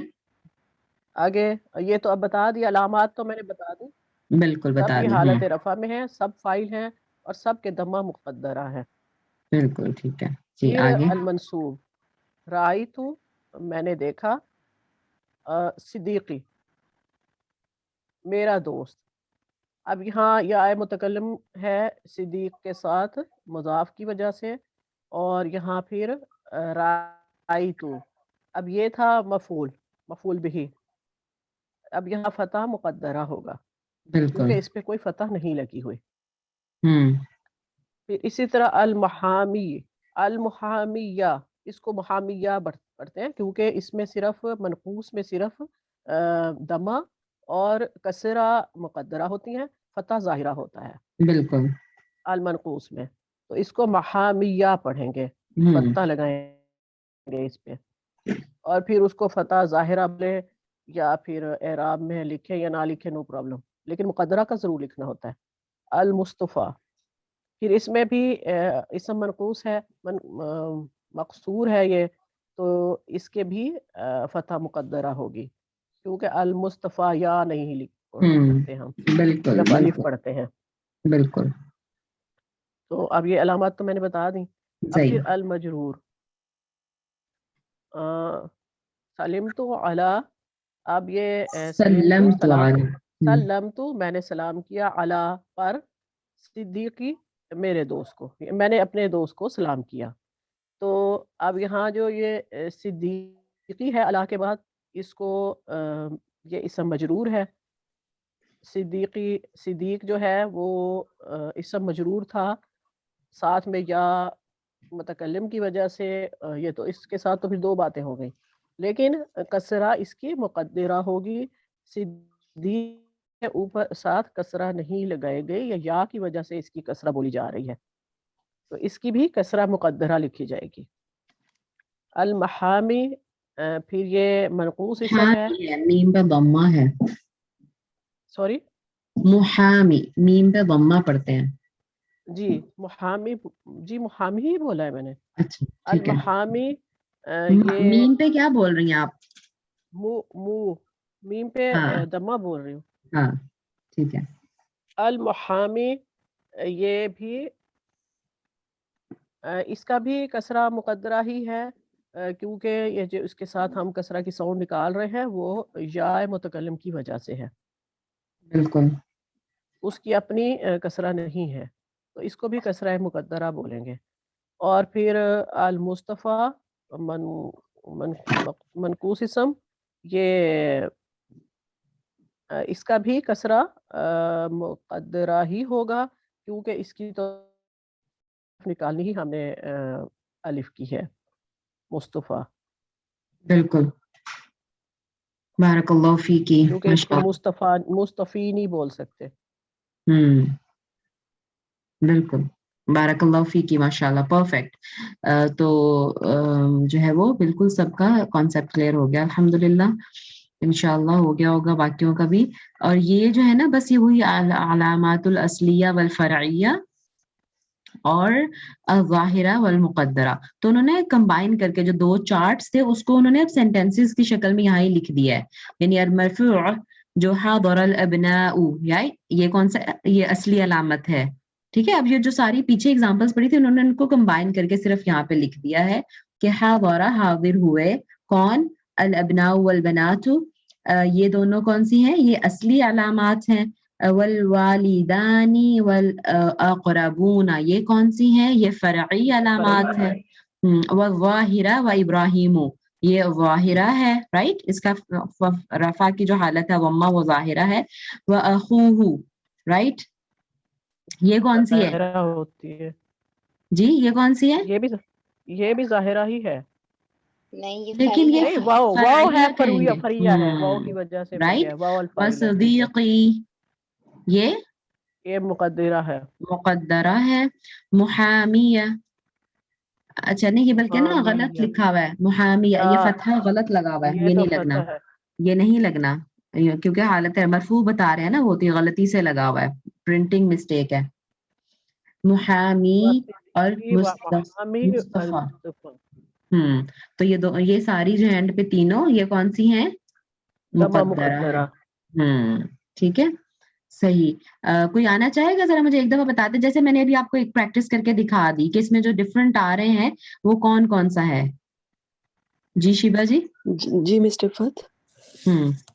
Speaker 7: آگے یہ تو اب بتا دی، علامات تو میں نے بتا دی،
Speaker 1: بالکل
Speaker 7: سب
Speaker 1: بتا
Speaker 7: یہ
Speaker 1: دی.
Speaker 7: حالت رفع میں ہے، سب فائل ہیں اور سب کے ضمہ مقدرہ ہے.
Speaker 1: بالکل ٹھیک ہے جی
Speaker 7: پھر
Speaker 1: آگے.
Speaker 7: المنصوب، رأیت میں نے دیکھا، صدیقی میرا دوست. اب یہاں یا متکلم ہے صدیق کے ساتھ مضاف کی وجہ سے، اور یہاں پھر رأیت، اب یہ تھا مفعول بھی، اب یہاں فتح مقدرہ ہوگا
Speaker 1: بالکل.
Speaker 7: کیونکہ اس پہ کوئی فتح نہیں لگی ہوئی.
Speaker 1: ہوں
Speaker 7: پھر اسی طرح المحامیہ، اس کو محامیہ پڑھتے ہیں کیونکہ اس میں صرف منقوص میں صرف ضمہ اور کسرہ مقدرہ ہوتی ہیں، فتح ظاہرہ ہوتا ہے
Speaker 1: بالکل.
Speaker 7: المنقوص میں، تو اس کو محامیہ پڑھیں گے،
Speaker 1: ہوں
Speaker 7: فتح لگائیں گے اس پہ. اور پھر اس کو فتح ظاہرہ لے یا پھر اعراب میں لکھے یا نہ لکھے، نو پرابلم، لیکن مقدرہ کا ضرور لکھنا ہوتا ہے. المصطفیٰ، پھر اس میں بھی اسم منقوص ہے، مقصور ہے یہ، تو اس کے بھی فتح مقدرہ ہوگی کیونکہ المصطفیٰ یا نہیں پڑھتے ہم،
Speaker 1: بالکل
Speaker 7: صرف الف
Speaker 1: بالکل
Speaker 7: پڑھتے ہیں.
Speaker 1: بالکل
Speaker 7: تو اب یہ علامات تو میں نے بتا دی. اب
Speaker 1: صحیح.
Speaker 7: پھر المجرور، سلمت علی، اب یہ سلمت
Speaker 1: سلم تو
Speaker 7: سلام،
Speaker 1: علی.
Speaker 7: سلمت میں نے سلام کیا، علی پر، صدیقی میرے دوست کو، میں نے اپنے دوست کو سلام کیا. تو اب یہاں جو یہ صدیقی ہے علی کے بعد، اس کو یہ اسم مجرور ہے. صدیق جو ہے وہ اسم مجرور تھا، ساتھ میں یا متکلم کی وجہ سے، یہ تو اس کے ساتھ تو پھر دو باتیں ہو گئی، لیکن کسرہ اس کی مقدرہ ہوگی. صدیق کے اوپر ساتھ کسرہ نہیں لگائے گئے، یا کی وجہ سے اس کی کسرہ بولی جا رہی ہے، تو اس کی بھی کسرہ مقدرہ لکھی جائے گی. المحامی پھر یہ منقوص اسم ہے.
Speaker 1: حامی ہے، میم پہ ضمہ ہے.
Speaker 7: سوری
Speaker 1: محامی میم پہ ضمہ پڑھتے ہیں.
Speaker 7: جی محامی، جی محامی ہی بولا ہے میں نے.
Speaker 1: اچھا ٹھیک ہے.
Speaker 7: المحامی یہ
Speaker 1: میم پہ کیا بول رہی ہیں آپ؟
Speaker 7: مو میم پہ
Speaker 1: ہاں
Speaker 7: دمہ بول رہی ہوں.
Speaker 1: ہاں ٹھیک ہے.
Speaker 7: المحامی یہ بھی اس کا بھی کسرہ مقدرہ ہی ہے، کیونکہ یہ جو اس کے ساتھ ہم کسرہ کی ساؤنڈ نکال رہے ہیں وہ یا متکلم کی وجہ سے ہے،
Speaker 1: بالکل.
Speaker 7: اس کی اپنی کسرہ نہیں ہے، تو اس کو بھی کسرہ مقدرہ بولیں گے. اور پھر المصطفیٰ منقوص اسم، یہ اس کا بھی کسرہ مقدرہ ہی ہوگا، کیونکہ اس کی تو نکالنی ہی ہم نے الف کی ہے. مصطفیٰ
Speaker 1: بالکل. بارک اللہ فیکی.
Speaker 7: کیونکہ اس کو مصطفی نہیں بول سکتے.
Speaker 1: بالکل. بارک اللہ فیکی، ماشاء اللہ، پرفیکٹ. تو جو ہے وہ بالکل سب کا کانسیپٹ کلیئر ہو گیا الحمدللہ. انشاءاللہ ہو گیا ہوگا باقیوں کا بھی. اور یہ جو ہے نا بس یہ وہی علامات الاصلیہ والفرعیہ اور الظاہرہ والمقدرہ، تو انہوں نے کمبائن کر کے جو دو چارٹس تھے اس کو انہوں نے اب سینٹینسز کی شکل میں یہاں ہی لکھ دیا ہے. یعنی المرفوع جو حضر الابناء، یہ کون سا، یہ اصلی علامت ہے. ٹھیک ہے. اب یہ جو ساری پیچھے اگزامپلس پڑھی تھی انہوں نے ان کو کمبائن کر کے صرف یہاں پہ لکھ دیا ہے کہ حضر، حاضر ہوئے کون، الابناء والبنات، یہ دونوں کون سی ہیں، یہ اصلی علامات ہیں. والوالدان والاقربون، یہ کون سی ہیں، یہ فرعی علامات ہیں. والظاہرہ و ابراہیم، یہ ظاہرہ ہے، رائٹ، اس کا رفع کی جو حالت ہے ضمہ وہ ظاہرہ ہے. واخوہ، رائٹ، یہ کون سی ہے
Speaker 7: ظاہرہ ہوتی ہے
Speaker 1: جی، یہ کون سی ہے،
Speaker 7: یہ بھی ظاہرہ ہی ہے.
Speaker 2: نہیں یہ
Speaker 1: لیکن یہ
Speaker 7: نہیں واو ہے،
Speaker 1: فرعیہ کہیں گے.
Speaker 7: فریہ ہے، واو کی وجہ سے بن
Speaker 1: رائٹ.
Speaker 7: گیا، واو الفاعل ہے.
Speaker 1: وصدیقی،
Speaker 7: یہ مقدرہ ہے.
Speaker 1: مقدرہ ہے. محامیہ، اچھا نہیں، یہ بلکہ نا غلط
Speaker 7: حامیہ،
Speaker 1: لکھا ہوا ہے، محامیہ، یہ فتحہ غلط لگا ہوا ہے،
Speaker 7: یہ
Speaker 1: یہ
Speaker 7: تو
Speaker 1: نہیں لگنا،
Speaker 7: فتح ہے.
Speaker 1: یہ نہیں لگنا، کیونکہ حالت مرفوع بتا رہے ہیں نا، وہ تو غلطی سے لگا ہوا ہے، پرنٹنگ مسٹیک ہے. محامی اور
Speaker 7: وحامی
Speaker 1: مصطفیٰ.
Speaker 7: المصطفیٰ،
Speaker 1: تو یہ ساری جو اینڈ پہ تینوں یہ کون سی ہیں،
Speaker 7: دمہ
Speaker 1: مقدرہ
Speaker 7: مقدرہ.
Speaker 1: ہیں. ٹھیک ہے، صحیح. کوئی آنا چاہے گا ذرا مجھے ایک دفعہ بتا دیں، جیسے میں نے ابھی آپ کو ایک پریکٹس کر کے دکھا دی کہ اس میں جو ڈفرنٹ آ رہے ہیں وہ کون کون سا ہے. جی شیبا جی.
Speaker 8: جی مسٹر فت.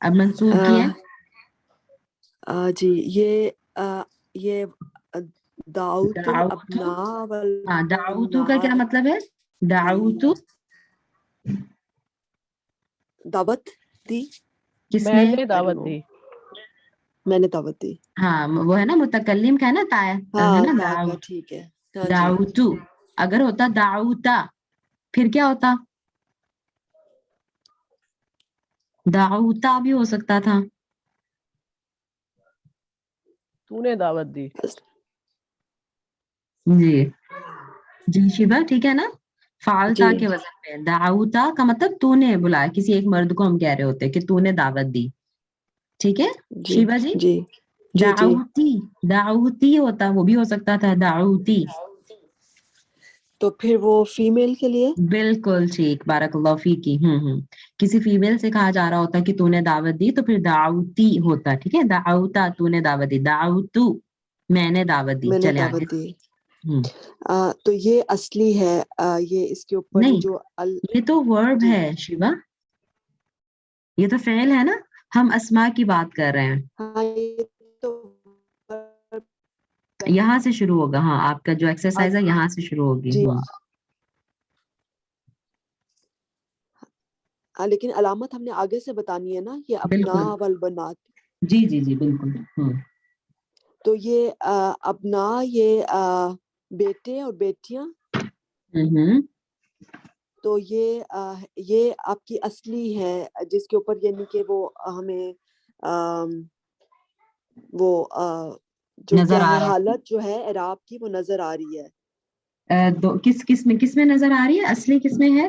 Speaker 1: اب منصوب کی ہے.
Speaker 8: جی یہ دعوت الابناء
Speaker 1: ہاں، دعوتو کا کیا مطلب ہے، دعوتو
Speaker 8: دعوت دی،
Speaker 1: کس
Speaker 7: میں
Speaker 1: نے،
Speaker 7: نے دعوت دی.
Speaker 8: میں نے دعوت دی.
Speaker 1: ہاں وہ ہے نا متکلم کا ہے نا، ہے
Speaker 8: ہاں
Speaker 1: نا
Speaker 8: تا کا، ٹھیک ہے. ہاں جی.
Speaker 1: دعوتو. اگر ہوتا دعوتا پھر کیا ہوتا، دعوتا بھی ہو سکتا تھا.
Speaker 7: تو نے دعوت دی.
Speaker 1: جی جی شیبا ٹھیک ہے نا. فعلتا
Speaker 8: جی
Speaker 1: کے وزن پہ دعوتا کا مطلب تو نے بلایا، کسی ایک مرد کو ہم کہہ رہے ہوتے کہ تو نے دعوت دی. ٹھیک ہے
Speaker 8: جی
Speaker 1: شیبا جی.
Speaker 8: جی جی جی.
Speaker 1: دعوتی ہوتا، وہ بھی ہو سکتا تھا دعوتی.
Speaker 8: تو پھر وہ فیمیل کے لیے
Speaker 1: بالکل ٹھیک، بارک اللہ فیکی. کسی فیمیل سے کہا جا رہا ہوتا کہ تو نے دعوت دی تو پھر دعوتی ہوتا. ٹھیک ہے، دعوتا تو نے دعوت دی، دعوتو میں نے دعوت دی.
Speaker 8: میں نے
Speaker 1: چلے آگے.
Speaker 8: دعوت دی. تو یہ اصلی ہے، یہ اس کے اوپر یہ
Speaker 1: نہیں،
Speaker 8: جو
Speaker 1: یہ تو ورب
Speaker 8: جی
Speaker 1: ہے شیبا، یہ تو فعل ہے نا، ہم اسما کی بات کر رہے ہیں.
Speaker 8: ہاں یہ تو
Speaker 1: یہاں سے شروع ہوگا. ہاں آپ کا جو ایکسرسائز ہے یہاں سے شروع ہوگی.
Speaker 8: جی. لیکن علامت ہم نے آگے سے بتانی ہے نا، یہ
Speaker 1: بالکل.
Speaker 8: ابناء والبنات.
Speaker 1: جی جی جی بالکل.
Speaker 8: تو یہ ابناء، یہ بیٹے اور بیٹیاں، تو یہ آپ کی اصلی ہے جس کے اوپر یعنی کہ وہ ہمیں وہ جو
Speaker 1: نظر
Speaker 8: کیا
Speaker 1: آ
Speaker 8: ہے
Speaker 1: رہا
Speaker 8: حالت جو ہے اعراب کی وہ نظر آ رہی ہے.
Speaker 1: ہے. کس میں نظر آ رہی ہے، اصلی کس میں ہے،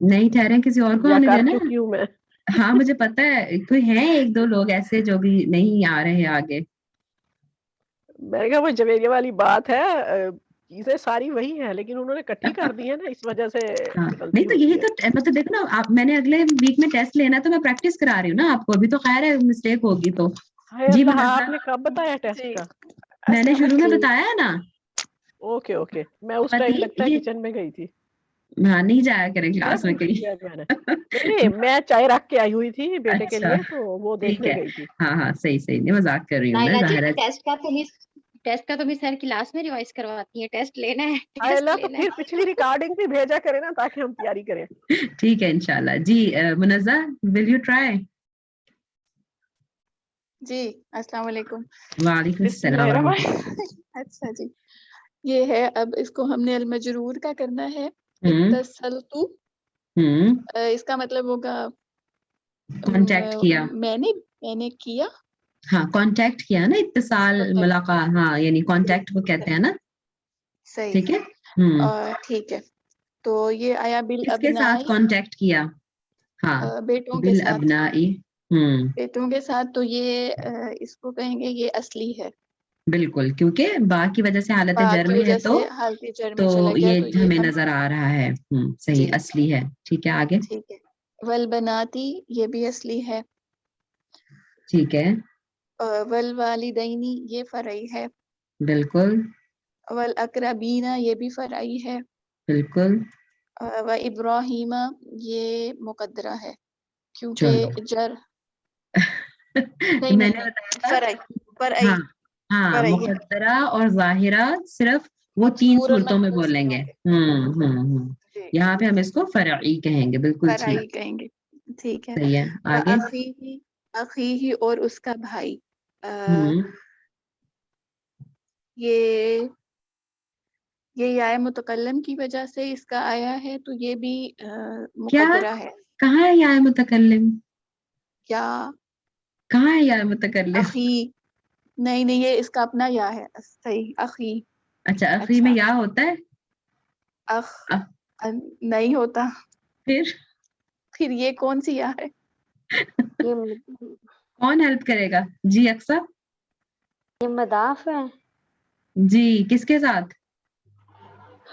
Speaker 1: نہیں ٹھہرے, کسی اور کو
Speaker 7: یا
Speaker 1: آنے
Speaker 7: کر
Speaker 1: دینا.
Speaker 7: چکی ہوں میں.
Speaker 1: ہاں مجھے پتا ہے کوئی ہیں ایک دو لوگ ایسے جو بھی نہیں آ رہے آگے.
Speaker 7: میں نے کہا وہ جویریہ والی بات ہے, چیزیں ساری وہی ہیں لیکن انہوں نے اکٹھی کر دی ہے نا, اس وجہ سے
Speaker 1: ہاں
Speaker 7: غلطی
Speaker 1: نہیں تو یہی
Speaker 7: ہوتی ہے.
Speaker 1: تو مطلب دیکھو نا, میں نے اگلے ویک میں ٹیسٹ لینا ہے تو میں پریکٹس کرا رہی ہوں نا آپ کو. ابھی تو خیر ہے مسٹیک ہوگی تو.
Speaker 7: ہائے
Speaker 1: جی
Speaker 7: اللہ,
Speaker 1: منزہ,
Speaker 7: آپ نے کب بتایا ٹیسٹ
Speaker 9: جی
Speaker 7: کا؟
Speaker 1: میں نے شروع میں
Speaker 2: جی
Speaker 1: بتایا ہے نا.
Speaker 7: اوکے اوکے, میں اس ٹائم لگتا ہے
Speaker 1: یہ
Speaker 7: کچن میں گئی تھی.
Speaker 1: ہاں نہیں جایا کریں
Speaker 7: میں
Speaker 1: کلاس میں
Speaker 7: بھول
Speaker 1: کہیں.
Speaker 7: گیا میں نے. نہیں میں چائے رکھ کے آئی ہوئی تھی بیٹے کے
Speaker 1: اچھا
Speaker 7: لیے, تو وہ
Speaker 1: ٹھیک
Speaker 7: دیکھنے
Speaker 1: ہے,
Speaker 7: گئی تھی.
Speaker 1: ہاں ہاں صحیح صحیح, نہیں مذاق کر رہی ہوں میں.
Speaker 9: نائلہ جی
Speaker 1: ظاہر ہے
Speaker 9: ٹیسٹ کا تو سر کلاس میں ریوائز کرواتی ہیں. ٹیسٹ لینا ہے,
Speaker 7: ہائے
Speaker 9: ٹیسٹ
Speaker 7: اللہ, تو
Speaker 9: لینا
Speaker 7: پھر
Speaker 9: ہے.
Speaker 7: پچھلی ریکارڈنگ بھی بھیجا کرے نا تاکہ ہم تیاری کریں.
Speaker 1: ٹھیک ہے انشاءاللہ. جی منزہ, ول یو ٹرائی؟
Speaker 9: جی السلام علیکم.
Speaker 1: وعلیکم
Speaker 9: بسم
Speaker 1: السلام
Speaker 9: اللہ
Speaker 1: ورحمۃ
Speaker 9: الرحمن. اچھا جی, یہ ہے, اب اس کو ہم نے المجرور کا کرنا ہے.
Speaker 1: اللہ.
Speaker 9: اتصلتو, اس کا مطلب ہوگا
Speaker 1: کانٹیکٹ کیا.
Speaker 9: میں نے کیا.
Speaker 1: ہاں کانٹیکٹ کیا نا, اتصال
Speaker 9: contact.
Speaker 1: ملاقات, ہاں یعنی کانٹیکٹ کو کہتے ہیں نا.
Speaker 9: صحیح,
Speaker 1: ٹھیک ہے.
Speaker 9: ٹھیک ہے. تو یہ آیا
Speaker 1: کس کے ساتھ
Speaker 9: بالابنائی,
Speaker 1: کانٹیکٹ کیا؟ ہاں
Speaker 9: بیٹوں کے ساتھ.
Speaker 1: بالابنائی.
Speaker 9: بیٹوں کے ساتھ, تو یہ اس کو کہیں گے یہ اصلی ہے.
Speaker 1: بالکل, کیونکہ با کی وجہ سے حالت
Speaker 9: با
Speaker 1: جر
Speaker 9: کی
Speaker 1: میں ہے
Speaker 9: وجہ
Speaker 1: تو
Speaker 9: سے حالت جر میں چلا گیا, تو
Speaker 1: یہ
Speaker 9: یہ
Speaker 1: ہمیں
Speaker 9: اب
Speaker 1: نظر آ رہا ہے. صحیح,
Speaker 9: جی
Speaker 1: اصلی ہے. ٹھیک ہے آگے.
Speaker 9: ٹھیک ہے. والبناتی, یہ بھی اصلی ہے.
Speaker 1: ٹھیک ہے.
Speaker 9: والوالدینی, یہ فرعی ہے.
Speaker 1: بالکل
Speaker 9: والاقربین, یہ بھی فرعی ہے.
Speaker 1: بالکل.
Speaker 9: و ابراہیم, یہ مقدرہ ہے
Speaker 1: چلو
Speaker 9: کیونکہ جر نہیں
Speaker 1: میں
Speaker 9: نہیں
Speaker 1: نے
Speaker 9: نہیں
Speaker 1: بتایا
Speaker 9: فرعی
Speaker 1: تھا. ہاں ہاں,
Speaker 9: فرعی ہے.
Speaker 1: مقدرہ اور ظاہرہ صرف وہ 3
Speaker 9: مذکور اور
Speaker 1: صورتوں میں
Speaker 9: منقوص
Speaker 1: بولیں
Speaker 9: نہیں
Speaker 1: گے.
Speaker 9: ہوں گے. جی
Speaker 1: یہاں پہ ہم اس کو فرعی کہیں گے. بالکل ٹھیک.
Speaker 9: فرعی کہیں گے. ٹھیک ہے.
Speaker 1: صحیح ہے
Speaker 9: و
Speaker 1: آگے.
Speaker 9: اخیہ, اور اس کا بھائی.
Speaker 1: ہوں
Speaker 9: یہ یا متکلم کی وجہ سے اس کا آیا ہے, تو یہ بھی
Speaker 1: کیا
Speaker 9: مقدرہ ہے.
Speaker 1: کہاں ہے یا متکلم؟
Speaker 9: یا
Speaker 1: کہاں ہے یا متکلم؟
Speaker 9: اخی, نہیں یہ اس کا اپنا یا ہے. صحیح, اخی.
Speaker 1: اچھا, اخری میں
Speaker 9: اچھا,
Speaker 1: یا ہوتا ہے؟
Speaker 9: اخ نہیں ہوتا. پھر یہ کون سی یا ہے؟
Speaker 2: یہ
Speaker 1: کون ہیلپ کرے گا؟ جی اقصیٰ.
Speaker 2: یہ مضاف ہے.
Speaker 1: جی کس کے ساتھ؟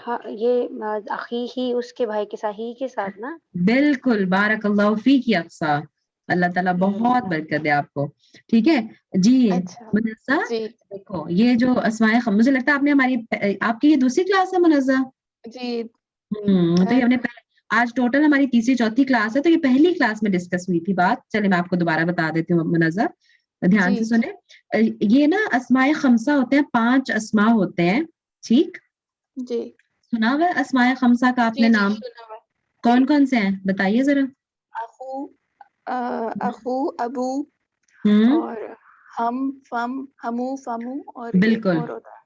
Speaker 2: ہاں یہ اخی ہی, اس کے بھائی کے ساتھ, ہی کے ساتھ نا.
Speaker 1: بالکل, بارک اللہ فیک اقصیٰ, اللہ تعالیٰ بہت برکت دے آپ کو. ٹھیک ہے جی.
Speaker 9: اچھا
Speaker 1: منزہ
Speaker 9: جی
Speaker 1: دیکھو, یہ جو اسماء مجھے لگتا ہے آپ نے ہماری, آپ کی یہ دوسری کلاس ہے منزہ.
Speaker 9: جی.
Speaker 1: تو یہ ہم نے آج ٹوٹل ہماری تیسری چوتھی کلاس ہے, تو یہ پہلی کلاس میں ڈسکس ہوئی تھی بات. چلے میں آپ کو دوبارہ بتا دیتی ہوں منزہ, دھیان
Speaker 9: جی
Speaker 1: سے سنیں. یہ نا اسماء خمسہ ہوتے ہیں, 5 اسماء ہوتے ہیں. ٹھیک,
Speaker 9: جی
Speaker 1: سنا ہوا ہے اسماء خمسہ کا آپ نے
Speaker 9: جی
Speaker 1: نام؟
Speaker 9: سنا ہوا ہے.
Speaker 1: کون کون سے ہیں بتائیے ذرا.
Speaker 9: اخو, ابو,
Speaker 1: ہوں
Speaker 9: اور ہم, فم, ہمو, فمو, اور ایک
Speaker 1: بالکل.
Speaker 9: اور ہوتا ہے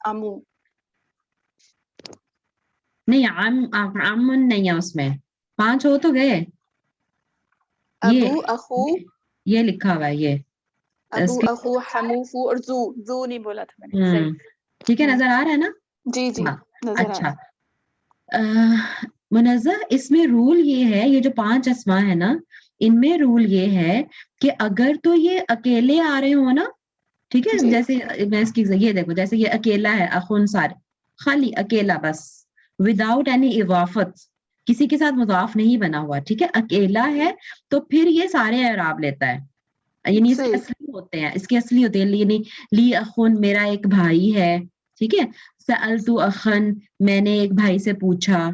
Speaker 9: امو.
Speaker 1: نہیں عمن نہیں ہے اس میں, 5 ہو تو گئے.
Speaker 9: ابو, اخو,
Speaker 1: یہ لکھا ہوا ہے یہ.
Speaker 9: ابو, اخو, حمو, فو, اور زو نہیں بولا تھا میں نے. صحیح.
Speaker 1: ٹھیک ہے, نظر آ رہا ہے نا؟
Speaker 9: جی جی
Speaker 1: ہاں
Speaker 9: نظر آ
Speaker 1: اچھا.
Speaker 9: رہا.
Speaker 1: منزہ, اس میں رول یہ ہے, یہ جو 5 اسماء ہے نا, ان میں رول یہ ہے کہ اگر تو یہ اکیلے آ رہے ہو نا, ٹھیک ہے,
Speaker 9: جی
Speaker 1: جیسے میں اس کی یہ دیکھو, جیسے یہ اکیلا ہے, اخن سارے, خالی اکیلا بس, وداؤٹ اینی اضافت, کسی کے ساتھ مضاف نہیں بنا ہوا. ٹھیک ہے, اکیلا ہے تو پھر یہ سارے اعراب لیتا ہے, یعنی اس کے
Speaker 9: صحیح.
Speaker 1: اصلی ہوتے ہیں, اس کے اصلی ہوتے ہیں. یعنی لی اخن, میرا ایک بھائی ہے. ٹھیک ہے, سألت اخن, میں نے ایک بھائی سے پوچھا.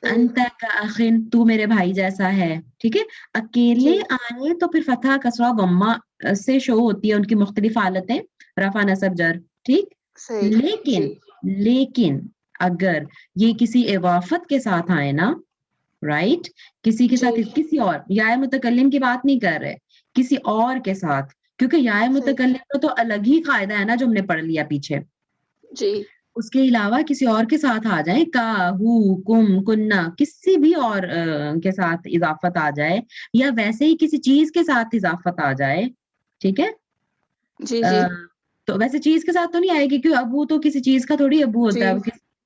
Speaker 1: انت کا اخن, تو میرے بھائی جیسا ہے. ٹھیک ہے, اکیلے
Speaker 9: جی
Speaker 1: آئے تو پھر فتح, کسرہ, ضمہ سے شو ہوتی ہے ان کی مختلف حالتیں, رفع, نصب, جر. ٹھیک,
Speaker 9: صحیح. جی
Speaker 1: لیکن اگر یہ کسی اضافت کے ساتھ آئے نا, رائٹ, کسی کے
Speaker 9: جی
Speaker 1: ساتھ, کسی اور, یا متکلم کی بات نہیں کر رہے, کسی اور کے ساتھ, کیونکہ یا
Speaker 9: صحیح.
Speaker 1: متکلم کا تو الگ ہی قاعدہ ہے نا جو ہم نے پڑھ لیا پیچھے.
Speaker 9: جی
Speaker 1: اس کے علاوہ کسی اور کے ساتھ آ جائے, کا, ہو, کم, کننا, کسی بھی اور کے ساتھ اضافت آ جائے, یا ویسے ہی کسی چیز کے ساتھ اضافت آ جائے. ٹھیک ہے,
Speaker 9: جی جی
Speaker 1: تو ویسے چیز کے ساتھ تو نہیں آئے گی, کیوں ابو تو کسی چیز کا تھوڑی ابو ہوتا
Speaker 9: جی
Speaker 1: ہے, وہ کسی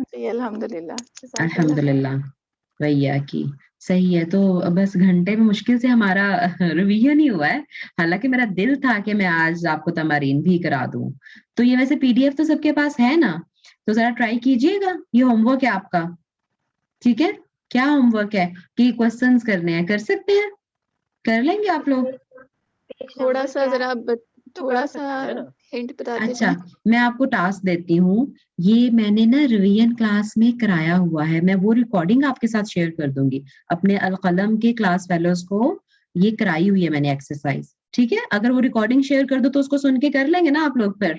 Speaker 9: جی الحمدللہ جزاک اللہ
Speaker 1: الحمدللہ ویا کی صحیح ہے. تو بس گھنٹے میں مشکل سے ہمارا ریویژن نہیں ہوا ہے، حالانکہ میرا دل تھا کہ میں آج آپ کو تمارین بھی کرا دوں. تو یہ ویسے پی ڈی ایف تو سب کے پاس ہے نا، تو ذرا ٹرائی کیجئے گا. یہ ہوم ورک ہے آپ کا، ٹھیک ہے؟ کیا ہوم ورک ہے کہ کوسچنز کرنے ہیں، کر سکتے ہیں، کر لیں گے آپ لوگ؟
Speaker 9: تھوڑا سا ذرا تھوڑا سا
Speaker 7: ہے نا.
Speaker 9: ہنٹ بتا
Speaker 1: اچھا
Speaker 9: دیجیے.
Speaker 1: میں آپ کو ٹاسک دیتی ہوں، یہ میں نے نا ریویژن کلاس میں کرایا ہوا ہے، میں وہ ریکارڈنگ آپ کے ساتھ شیئر کر دوں گی. اپنے القلم کے کلاس فیلوز کو یہ کرائی ہوئی ہے میں نے ایکسرسائز، ٹھیک ہے؟ اگر وہ ریکارڈنگ شیئر کر دو تو اس کو سن کے کر لیں گے نا آپ لوگ پھر؟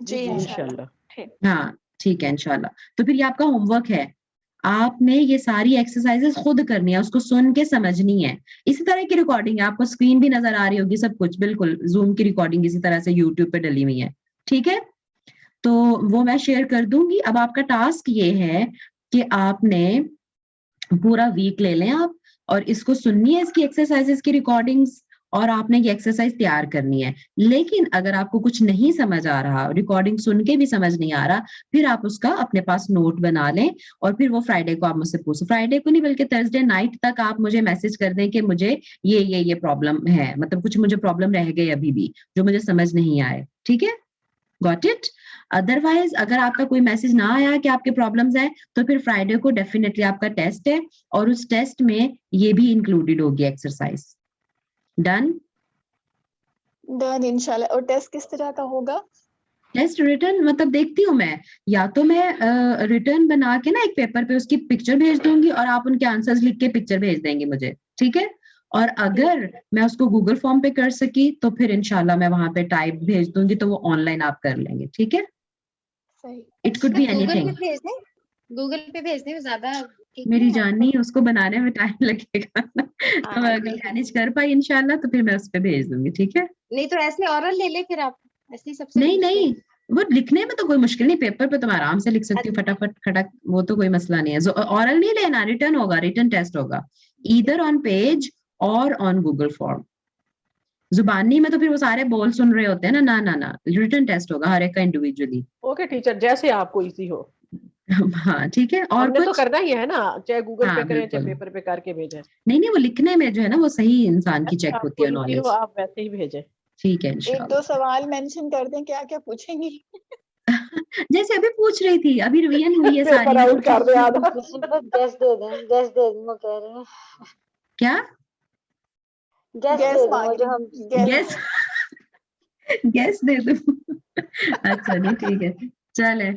Speaker 9: جی
Speaker 7: انشاءاللہ.
Speaker 1: ہاں ٹھیک ہے انشاءاللہ. تو پھر یہ آپ کا ہوم ورک ہے، آپ نے یہ ساری ایکسرسائزز خود کرنی ہے، اس کو سن کے سمجھنی ہے. اسی طرح کی ریکارڈنگ ہے، آپ کو اسکرین بھی نظر آ رہی ہوگی، سب کچھ بالکل زوم کی ریکارڈنگ اسی طرح سے یوٹیوب پہ ڈلی ہوئی ہے، ٹھیک ہے؟ تو وہ میں شیئر کر دوں گی. اب آپ کا ٹاسک یہ ہے کہ آپ نے پورا ویک لے لیں آپ، اور اس کو سننی ہے، اس کی ایکسرسائزز کی ریکارڈنگز، اور آپ نے یہ ایکسرسائز تیار کرنی ہے. لیکن اگر آپ کو کچھ نہیں سمجھ آ رہا، ریکارڈنگ سن کے بھی سمجھ نہیں آ رہا، پھر آپ اس کا اپنے پاس نوٹ بنا لیں، اور پھر وہ فرائیڈے کو آپ مجھ سے پوچھیں. فرائیڈے کو نہیں بلکہ تھرسڈے نائٹ تک آپ مجھے میسج کر دیں کہ مجھے یہ پرابلم ہے، مطلب کچھ مجھے پرابلم رہ گئی ابھی بھی جو مجھے سمجھ نہیں آئے، ٹھیک ہے؟ Got it? ادروائز اگر آپ کا کوئی میسج نہ آیا کہ آپ کے پرابلمز ہیں، تو پھر فرائیڈے کو ڈیفینیٹلی آپ کا ٹیسٹ ہے، اور اس ٹیسٹ میں یہ بھی انکلوڈیڈ ہوگی ایکسرسائز. ڈن؟
Speaker 9: ڈن انشاءاللہ. اور ٹیسٹ کس طرح کا ہوگا؟
Speaker 1: ٹیسٹ ریٹرن مطلب دیکھتی ہوں میں، یا تو میں ریٹرن بنا کے نا ایک پیپر پہ اس کی پکچر بھیج دوں گی، اور آپ ان کے آنسرز لکھ کے پکچر بھیج دیں گے مجھے، ٹھیک ہے؟ اور اگر میں اس کو گوگل فارم پہ کر سکی تو پھر انشاءاللہ میں وہاں پہ ٹائپ بھیج دوں گی، تو وہ آن لائن آپ کر لیں گے، ٹھیک ہے؟
Speaker 9: صحیح.
Speaker 1: It could be any
Speaker 2: Google
Speaker 1: thing.
Speaker 2: پہ بھیج دیں، گوگل پہ بھیج دیں زیادہ ٹھیک
Speaker 1: میری
Speaker 2: نہیں ہے.
Speaker 1: جان نہیں، اس کو بنانے میں ٹائم لگے گا. تو میں اگر مینیج کر پائی انشاءاللہ تو پھر میں اس پہ بھیج دوں گی، ٹھیک ہے؟
Speaker 2: نہیں تو ایسے اورل لے لیں پھر آپ، ایسے ہی سب سے
Speaker 1: نہیں
Speaker 2: پوچھ لیں.
Speaker 1: نہیں، وہ لکھنے میں تو کوئی مشکل نہیں، پیپر پہ تو میں آرام سے لکھ سکتی ہوں فٹافٹ کھٹک، وہ تو کوئی مسئلہ نہیں ہے. اورل نہیں لینا، ریٹرن ہوگا، ریٹرن ٹیسٹ ہوگا، ایدر آن پیج اور آن گوگل فارم. زبانی میں تو پھر وہ سارے بول سن رہے ہوتے ہیں نا، نہ ریٹرن ٹیسٹ ہوگا ہر ایک کا انڈیویجولی.
Speaker 7: اوکے ٹیچر، جیسے آپ کو ایزی ہو.
Speaker 1: ہاں ٹھیک ہے. اور
Speaker 7: ہم نے تو
Speaker 1: کچھ
Speaker 7: کرنا ہی ہے نا، چاہے گوگل
Speaker 1: ہاں
Speaker 7: پہ کریں چاہے
Speaker 1: بالکل،
Speaker 7: پیپر پہ کر کے بھیجیں.
Speaker 1: نہیں وہ لکھنے میں جو ہے نا وہ صحیح انسان کی چیک
Speaker 7: آپ
Speaker 1: ہوتی
Speaker 7: کو
Speaker 1: ہے
Speaker 7: ایزی ہو
Speaker 1: نالج.
Speaker 7: آپ ویسے ہی بھیجیں.
Speaker 1: ٹھیک ہے
Speaker 9: ایک دو
Speaker 1: انشاءاللہ.
Speaker 9: سوال مینشن کر دیں، کیا کیا پوچھیں گی؟
Speaker 1: جیسے ابھی پوچھ رہی تھی، ابھی ریویژن ہوئی ہے
Speaker 7: پیپر
Speaker 1: ساری میں
Speaker 7: آؤٹ کر دیں آدھا.
Speaker 2: گیس دے دیں، گیس دے دیں، وہ کہہ رہے ہیں
Speaker 1: کیا
Speaker 2: گیس
Speaker 9: گیس
Speaker 2: دے دیں، وہ
Speaker 9: مانگ
Speaker 2: جو
Speaker 9: رہی
Speaker 2: ہم
Speaker 1: گیس گیس دے دوں. اچھا نہیں ٹھیک ہے چلے.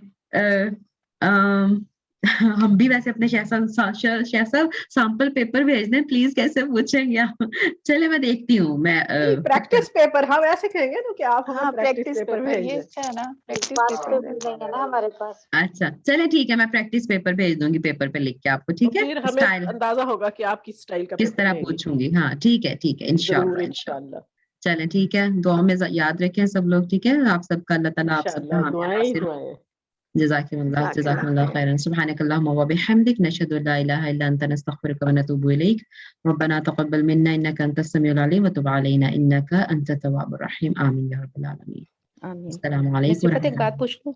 Speaker 1: ہم بھی ویسے اپنے شیسا سیمپل پیپر بھیج دیں پلیز، کیسے پوچھیں گے آپ؟ چلے میں دیکھتی ہوں میں.
Speaker 7: پریکٹس پیپر ہم ایسے کہیں گے نا کہ آپ ہمیں
Speaker 9: ہاں
Speaker 7: پریکٹس پیپر بھیج
Speaker 9: یہ
Speaker 7: دیں.
Speaker 9: اچھا ہے نا، پریکٹس
Speaker 2: پاس
Speaker 9: پیپر.
Speaker 2: پیپر نہیں ہے نا ہمارے پاس.
Speaker 1: اچھا چلے ٹھیک ہے، میں پریکٹس پیپر بھیج دوں گی، پیپر پہ لکھ کے آپ کو، ٹھیک ہے؟
Speaker 7: پھر ہمیں
Speaker 1: اسٹائل
Speaker 7: اندازہ ہوگا کہ آپ کس اسٹائل کا
Speaker 1: کس
Speaker 7: پیپر
Speaker 1: طرح
Speaker 7: لیں گے.
Speaker 1: پوچھوں گی. ہاں ٹھیک ہے
Speaker 7: ضرور
Speaker 1: انشاءاللہ.
Speaker 7: انشاءاللہ.
Speaker 1: چلیں ٹھیک ہے، دعا میں یاد رکھیں سب لوگ، ٹھیک ہے؟ آپ سب کا اللہ تعالیٰ آپ سب
Speaker 7: انشاءاللہ
Speaker 1: کا حامی
Speaker 7: دعائیں
Speaker 1: ناصر.
Speaker 7: دعائیں.
Speaker 1: جزاکم اللہ
Speaker 9: جزاک اللہ خیر.
Speaker 1: خیرا. سبحانك اللهم وبحمدك نشهد ان لا اله الا انت نستغفرك ونتوب اليك. ربنا تقبل منا انك انت السميع العليم وتب علينا انك انت التواب الرحيم. آمين يا رب العالمين.
Speaker 5: آمین.
Speaker 1: السلام
Speaker 5: میں
Speaker 1: علیکم
Speaker 5: صفت
Speaker 1: ورحمۃ
Speaker 5: ایک بات
Speaker 1: اللہ.
Speaker 5: پوچھ لوں؟